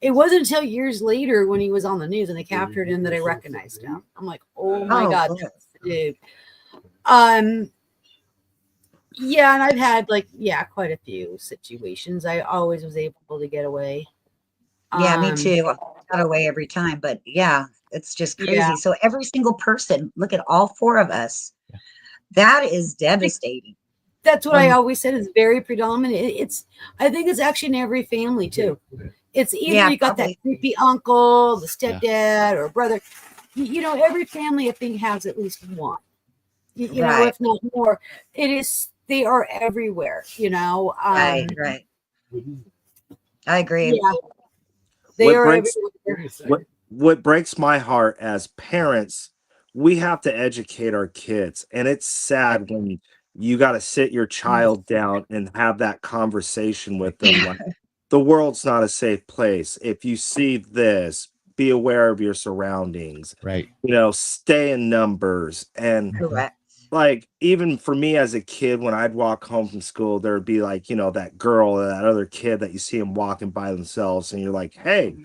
it wasn't until years later when he was on the news and they captured him that I recognized him. I'm like, oh my God, that's the dude. Yeah, and I've had quite a few situations. I always was able to get away. Yeah, me too. I got away every time, but yeah, it's just crazy. Yeah. So every single person, look at all 4 of us. That is devastating. That's what I always said is very predominant. I think it's actually in every family too. It's either you got that creepy uncle, the stepdad, or brother. Every family I think has at least one. You know, if not more. They are everywhere. Right. I agree. Yeah, they are everywhere. What breaks my heart as parents, we have to educate our kids, and it's sad when you got to sit your child down and have that conversation with them. Like, the world's not a safe place. If you see this, be aware of your surroundings. Right. Stay in numbers. And like, even for me as a kid, when I'd walk home from school, there would be like, that girl or that other kid that you see them walking by themselves. And you're like, hey,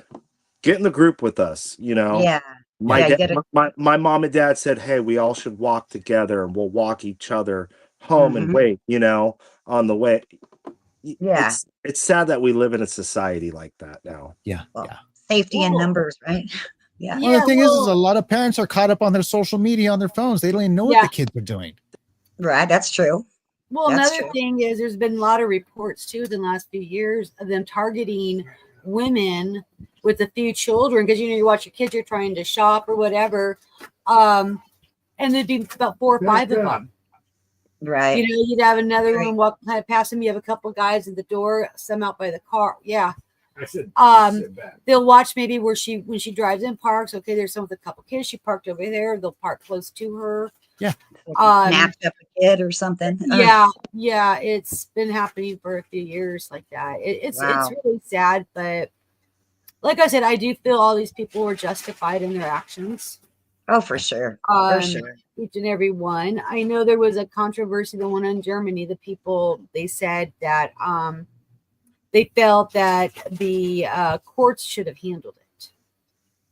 get in the group with us. Yeah. My mom and dad said, hey, we all should walk together and we'll walk each other home and wait, on the way. Yeah. It's sad that we live in a society like that now. Yeah. Safety in numbers, right? Yeah. Well, the thing is a lot of parents are caught up on their social media on their phones. They don't even know what the kids are doing. Right. That's true. Well, another thing is there's been a lot of reports too in the last few years of them targeting women with a few children, because you watch your kids, you're trying to shop or whatever, and there'd be about 4 or 5 of them. Right. You'd have another one walk past them. You have a couple of guys at the door, some out by the car. Yeah. They'll watch maybe when she drives in, parks. Okay, there's some with a couple kids. She parked over there. They'll park close to her. Yeah. Snapped up a kid or something. Yeah. It's been happening for a few years like that. It's really sad, but like I said, I do feel all these people were justified in their actions. Oh, for sure. Each and every one. I know there was a controversy, the one in Germany. The people, they said that they felt that the courts should have handled it.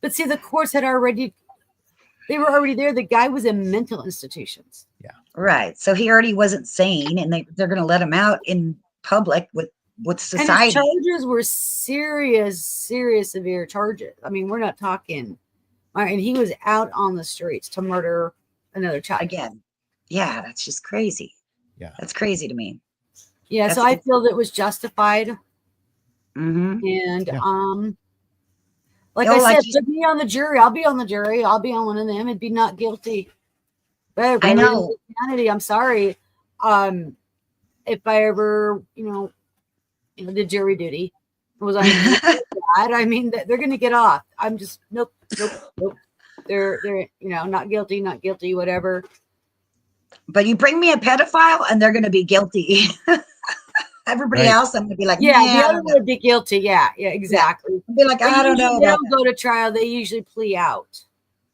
But see, the courts they were already there. The guy was in mental institutions. Yeah. Right. So he already wasn't sane, and they're going to let him out in public with society. And his charges were serious, severe charges. I mean, we're not talking And he was out on the streets to murder another child. Again. Yeah, that's just crazy. Yeah. That's crazy to me. Yeah, That's so I feel that it was justified. Mm-hmm. And Yeah. like No, I like said, you- put me on the jury. I'll be on the jury. I'll be on one of them. It'd be not guilty. But I know. Insanity. I'm sorry. If I ever, did jury duty, was I bad? I mean, they're going to get off. I'm just nope. They're not guilty, whatever. But you bring me a pedophile, and they're going to be guilty. Everybody else, I'm going to be like, yeah, nah, the other would be guilty. Yeah, exactly. I'll be like, I don't know. They don't go to trial. They usually plea out.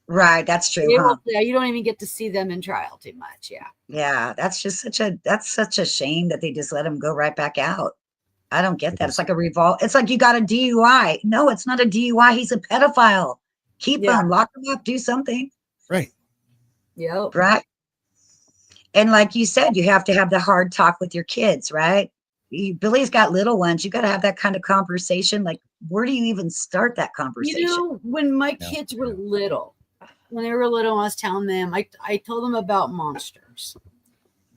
Right, that's true. They Huh? will plea out. You don't even get to see them in trial too much. Yeah. Yeah, that's just such a shame that they just let him go right back out. I don't get that. It's like a revolt. It's like you got a DUI. No, it's not a DUI. He's a pedophile. Keep him, lock him up, do something. Right. Yep. Right. And like you said, you have to have the hard talk with your kids, right? Billy's got little ones. You got to have that kind of conversation. Like, where do you even start that conversation? When my kids were little, when they were little, I was telling them, I told them about monsters.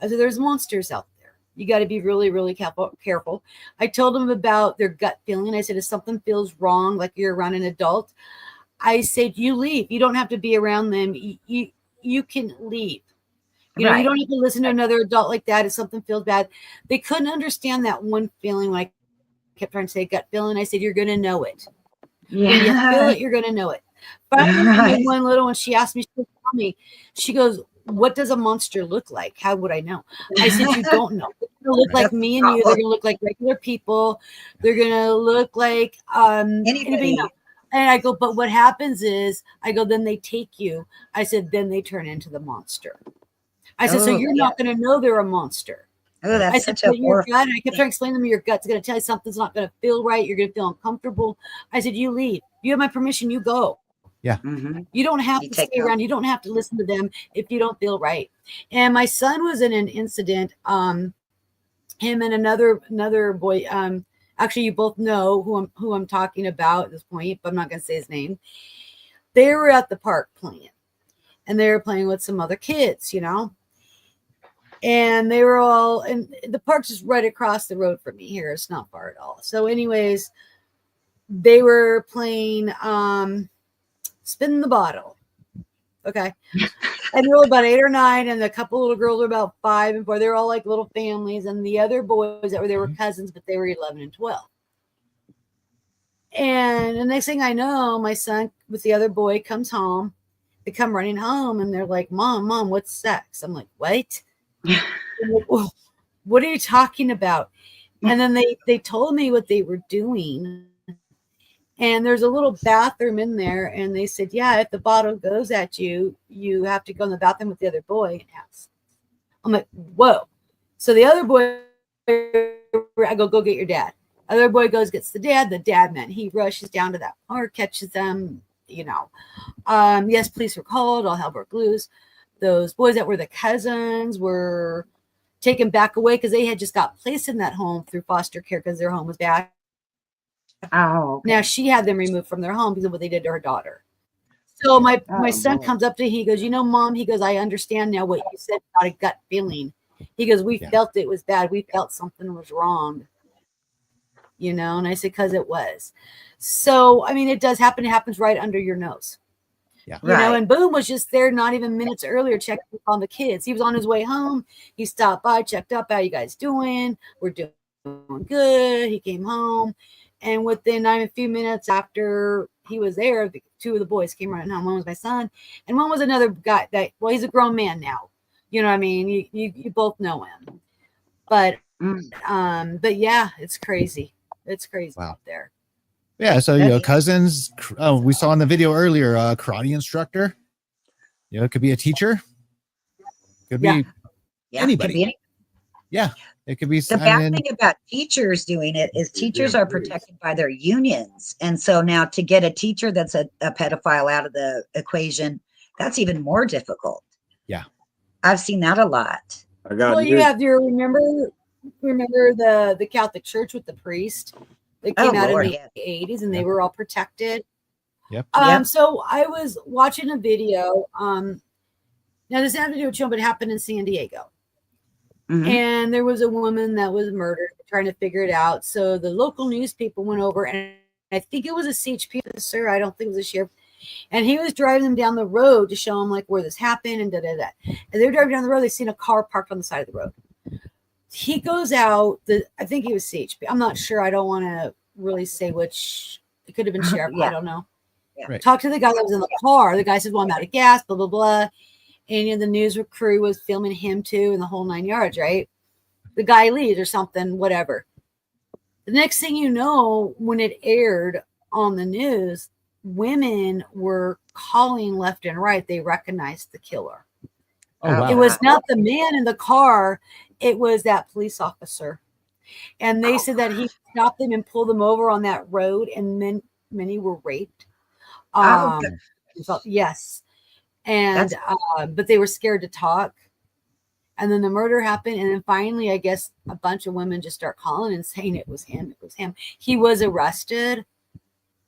I said, there's monsters out there. You got to be really, really careful. I told them about their gut feeling. I said, if something feels wrong, like you're around an adult, I said, you leave. You don't have to be around them. You can leave. You know, you don't have to listen to another adult like that if something feels bad. They couldn't understand that one feeling when I kept trying to say gut feeling. I said, you're going to know it. Yeah. When you feel it, you're going to know it. Finally, one little one, she asked me, she goes, what does a monster look like? How would I know? I said, you don't know. They're going to look like me and you. They're going to look like regular people. They're going to look like anybody. And I go, but what happens is, I go, then they take you. I said, then they turn into the monster. I said, so you're not going to know they're a monster. Oh, that's I said, such a your gut. I kept trying to explain to them, your gut's going to tell you something's not going to feel right. You're going to feel uncomfortable. I said, you leave. You have my permission. You go. Yeah. You don't have to stay around. You don't have to listen to them if you don't feel right. And my son was in an incident. Him and another boy. Actually, you both know who I'm talking about at this point, but I'm not going to say his name. They were at the park playing, and they were playing with some other kids, and they were all, and the park's just right across the road from me here. It's not far at all. So anyways, they were playing spin the bottle. Okay. And they were about 8 or 9, and a couple little girls were about 5 and 4. They were all like little families, and the other boys they were cousins, but they were 11 and 12. And the next thing I know, my son with the other boy comes home. They come running home, and they're like, Mom, what's sex? I'm like, what? Like, what are you talking about? And then they told me what they were doing. And there's a little bathroom in there. And they said, yeah, if the bottle goes at you, you have to go in the bathroom with the other boy and have sex. I'm like, whoa. So the other boy, I go get your dad. Other boy goes, gets the dad, man, he rushes down to that park, catches them, yes, police were called, all hell broke loose. Those boys that were the cousins were taken back away because they had just got placed in that home through foster care because their home was bad. Oh, okay. Now she had them removed from their home because of what they did to her daughter. So my son comes up to me, he goes, Mom, he goes, I understand now what you said about a gut feeling. He goes, we felt it was bad. We felt something was wrong. And I said, because it was. So, I mean, it does happen. It happens right under your nose. Yeah. And Boom was just there not even minutes earlier checking on the kids. He was on his way home. He stopped by, checked up. How you guys doing? We're doing good. He came home. And within a few minutes after he was there, the 2 of the boys came running home. One was my son, and one was another guy he's a grown man now. You know what I mean? You both know him. But yeah, it's crazy. It's crazy out there. Yeah, so cousins. We saw in the video earlier, karate instructor. It could be a teacher. Could be anybody. Could be yeah, it could be. The bad thing about teachers doing it is teachers are protected by their unions, and so now to get a teacher that's a pedophile out of the equation, that's even more difficult. Yeah, I've seen that a lot. You have your remember the Catholic Church with the priest. They came out in the 80s, and they were all protected. Yep. So I was watching a video. Now this had to do with children, but it happened in San Diego. And there was a woman that was murdered, trying to figure it out. So the local news people went over, and I think it was a CHP officer. I don't think it was a sheriff. And he was driving them down the road to show them like where this happened and da-da-da. And they were driving down the road. They seen a car parked on the side of the road. He goes out. I think he was CHP. I'm not sure. I don't want to really say which. It could have been sheriff. I don't know. Right. Talked to the guy that was in the car. The guy said, well, I'm out of gas, blah, blah, blah. And the news crew was filming him too, and the whole 9 yards, right? The guy leaves or something, whatever. The next thing you know, when it aired on the news, women were calling left and right. They recognized the killer. Oh, wow. It was not the man in the car. It was that police officer. And they said that he stopped them and pulled them over on that road, and many were raped. Yes. And but they were scared to talk. And then the murder happened, and then finally, I guess a bunch of women just start calling and saying it was him. It was him. He was arrested,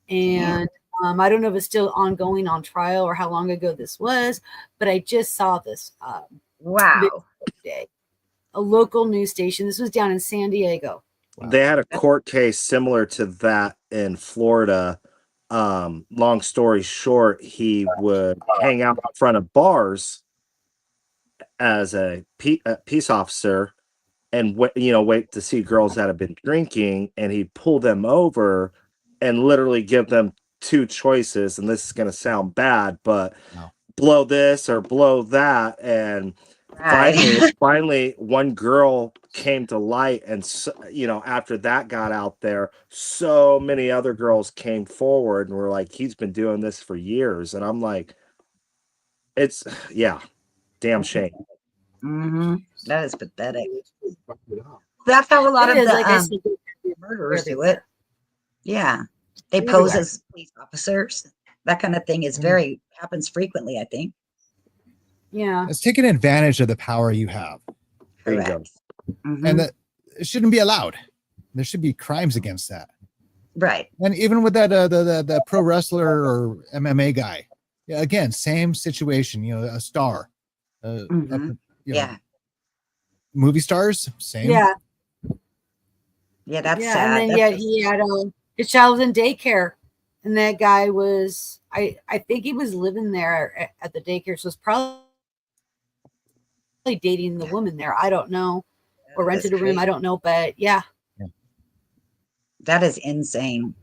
and I don't know if it's still ongoing on trial or how long ago this was, but I just saw this. Today, a local news station. This was down in San Diego. They had a court case similar to that in Florida. Long story short, he would hang out in front of bars as a peace officer and wait to see girls that have been drinking, and he'd pull them over and literally give them two choices. And this is going to sound bad, but blow this or blow that. And finally one girl came to light, and after that got out there, so many other girls came forward and were like, he's been doing this for years. And I'm like, it's damn shame. That is pathetic. That's how a lot of the murderers do it. Yeah, they pose as police officers. That kind of thing is happens frequently, I think. Yeah, it's taking advantage of the power you have. There you go. And that it shouldn't be allowed. There should be crimes against that. Right. And even with that the pro wrestler or MMA guy, again, same situation. A star. Movie stars, same. Yeah, that's sad. And then he had his child was in daycare, and that guy was I think he was living there at the daycare, so it's probably dating the woman there. I don't know, or rented a room. I don't know, but that is insane.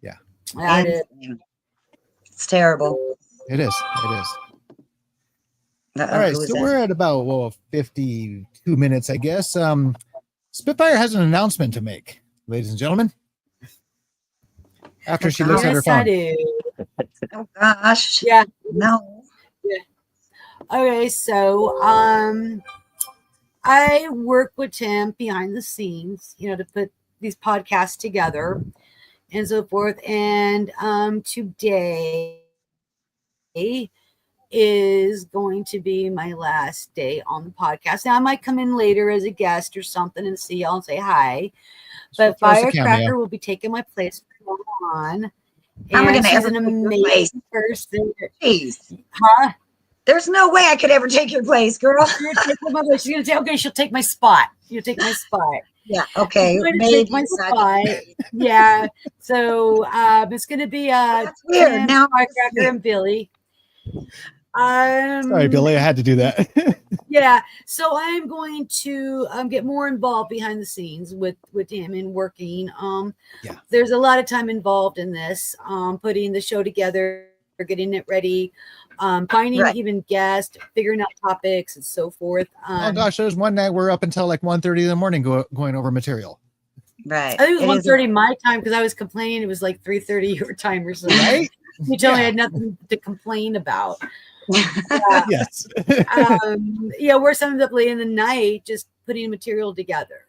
Yeah, it's terrible. It is. All right, so we're at about 52 minutes, I guess. Spitfire has an announcement to make, ladies and gentlemen. After she looks at her phone. I do. Oh gosh. Yeah. No. Yeah. Okay, so I work with Tim behind the scenes, to put these podcasts together and so forth. And today is going to be my last day on the podcast. Now I might come in later as a guest or something and see y'all and say hi, but Firecracker will be taking my place from on. I'm going to she's an amazing person. Jeez. Huh? There's no way I could ever take your place, girl. She's going to say, okay, she'll take my spot. She'll take my spot. Yeah. Okay. Take my spot. Yeah. So it's going to be That's weird. Tim, Now Firecracker, and Billy. Sorry, Billy, I had to do that. Yeah, so I'm going to get more involved behind the scenes with him and working. There's a lot of time involved in this, putting the show together, getting it ready, finding even guests, figuring out topics and so forth. Oh gosh, there's one night we're up until like 1:30 in the morning going over material. Right. I think it was 1:30 my time because I was complaining it was like 3:30 your time or something. Right? You told me I had nothing to complain about. Yes. We're sometimes up late in the night just putting material together.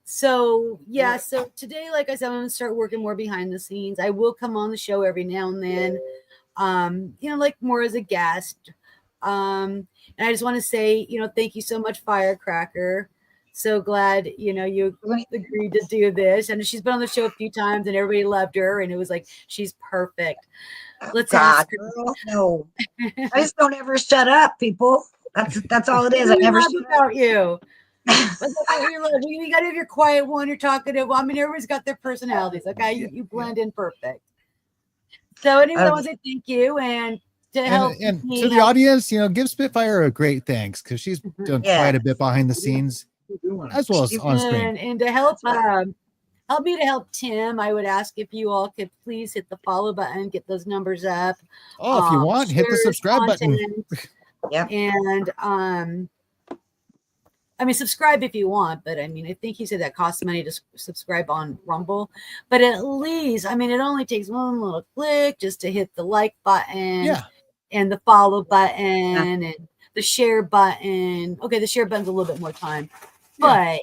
So today, like I said, I'm going to start working more behind the scenes. I will come on the show every now and then, like more as a guest. And I just want to say, thank you so much, Firecracker. So glad, you agreed to do this. And she's been on the show a few times and everybody loved her. And it was like, she's perfect. Let's ask her. Girl, no. I just don't ever shut up, people. That's all it is. I never love about you. You got to have your quiet one, you're talkative. I mean, everybody's got their personalities. Okay. You blend in perfect. So anyway, I want to say thank you and to help and to the audience, give Spitfire a great thanks because she's done quite a bit behind the scenes as well as on screen. And to help me to help Tim, I would ask if you all could please hit the follow button, get those numbers up. Oh, if you want, hit the subscribe button. Yeah. And I mean, subscribe if you want, but I mean, I think he said that costs money to subscribe on Rumble, but at least, I mean, it only takes one little click just to hit the like button and the follow button and the share button. Okay. The share button's a little bit more time, but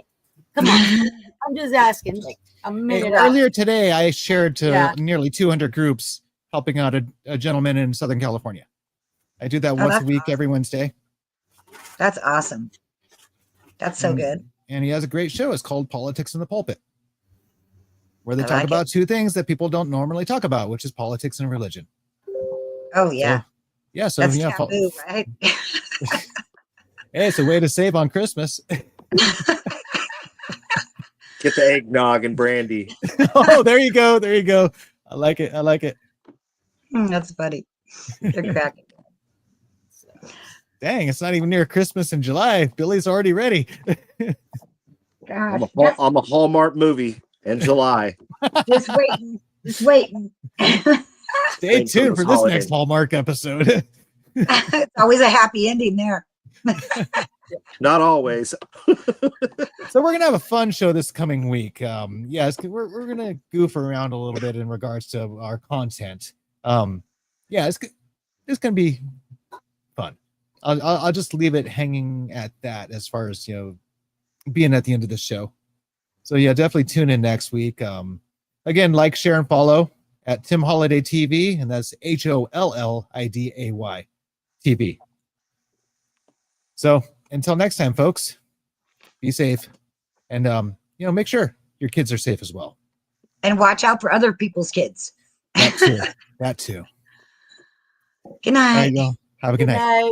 come on, I'm just asking like a minute. Earlier today, I shared to nearly 200 groups helping out a gentleman in Southern California. I do that once a week, every Wednesday. That's awesome. That's so good. And he has a great show. It's called Politics in the Pulpit, where they talk about two things that people don't normally talk about, which is politics and religion. Oh, yeah. So that's taboo, right? Hey, it's a way to save on Christmas. Get the eggnog and brandy. Oh, there you go. There you go. I like it. That's funny. You're cracking. Dang, it's not even near Christmas in July. Billy's already ready. I'm a Hallmark movie in July. Just waiting. Stay tuned for this next Hallmark episode. It's always a happy ending there. Not always. So we're gonna have a fun show this coming week. We're gonna goof around a little bit in regards to our content. It's gonna be fun. I'll just leave it hanging at that as far as being at the end of the show. So definitely tune in next week. Again, like, share, and follow at Tim Holliday TV, and that's HOLLIDAY TV. So until next time, folks, be safe and make sure your kids are safe as well. And watch out for other people's kids. That too. Good night. There you go. Have a good night. Bye.